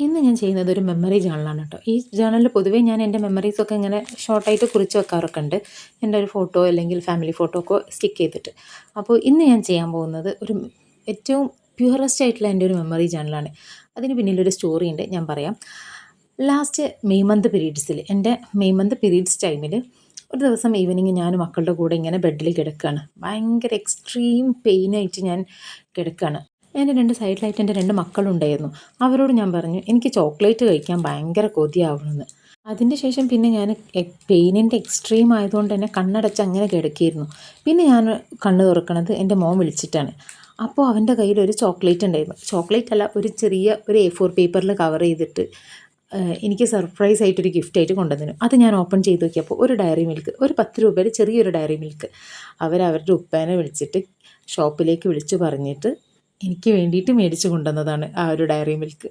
ഇന്ന് ഞാൻ ചെയ്യുന്നത് ഒരു മെമ്മറി ജേണലാണ് കേട്ടോ. ഈ ജേണലിൽ പൊതുവേ ഞാൻ എൻ്റെ മെമ്മറീസൊക്കെ ഇങ്ങനെ ഷോർട്ടായിട്ട് കുറിച്ച് വെക്കാറൊക്കെ ഉണ്ട്. എൻ്റെ ഒരു ഫോട്ടോ അല്ലെങ്കിൽ ഫാമിലി ഫോട്ടോ ഒക്കെ സ്റ്റിക്ക് ചെയ്തിട്ട്. അപ്പോൾ ഇന്ന് ഞാൻ ചെയ്യാൻ പോകുന്നത് ഏറ്റവും പ്യുവറസ്റ്റ് ആയിട്ടുള്ള എൻ്റെ ഒരു മെമ്മറി ജേണലാണ്. അതിന് പിന്നിലൊരു സ്റ്റോറി ഉണ്ട്, ഞാൻ പറയാം. ലാസ്റ്റ് മെയ് മന്ത് പീരീഡ്സിൽ എൻ്റെ മെയ് മന്ത് പീരീഡ്സ് ടൈമിൽ ഒരു ദിവസം ഈവനിങ് ഞാൻ മക്കളുടെ കൂടെ ഇങ്ങനെ ബെഡിൽ കിടക്കുകയാണ്. ഭയങ്കര എക്സ്ട്രീം പെയിനായിട്ട് ഞാൻ കിടക്കുകയാണ്. എൻ്റെ സൈഡിലായിട്ട് എൻ്റെ 2 മക്കളുണ്ടായിരുന്നു. അവരോട് ഞാൻ പറഞ്ഞു എനിക്ക് ചോക്ലേറ്റ് കഴിക്കാൻ ഭയങ്കര കൊതിയാവുമെന്ന്. അതിൻ്റെ ശേഷം പിന്നെ ഞാൻ പെയിനിൻ്റെ എക്സ്ട്രീം ആയതുകൊണ്ട് തന്നെ കണ്ണടച്ച് അങ്ങനെ കിടക്കുകയായിരുന്നു. പിന്നെ ഞാൻ കണ്ണ് തുറക്കണത് എൻ്റെ മോൻ വിളിച്ചിട്ടാണ്. അപ്പോൾ അവൻ്റെ കയ്യിൽ ഒരു ചോക്ലേറ്റ് ഉണ്ടായിരുന്നു. ചോക്ലേറ്റ് അല്ല, ഒരു ചെറിയ ഒരു A4 പേപ്പറിൽ കവർ ചെയ്തിട്ട് എനിക്ക് സർപ്രൈസ് ആയിട്ടൊരു ഗിഫ്റ്റായിട്ട് കൊണ്ടുവന്നു. അത് ഞാൻ ഓപ്പൺ ചെയ്ത് നോക്കിയപ്പോൾ ഒരു ഡയറി മിൽക്ക്, ഒരു 10 രൂപയുടെ ചെറിയൊരു ഡയറി മിൽക്ക്. അവരവരുടെ ഉപ്പേനെ വിളിച്ചിട്ട് ഷോപ്പിലേക്ക് വിളിച്ചു പറഞ്ഞിട്ട് എനിക്ക് വേണ്ടിയിട്ട് മേടിച്ച് കൊണ്ടുവന്നതാണ് ആ ഒരു ഡയറി മിൽക്ക്.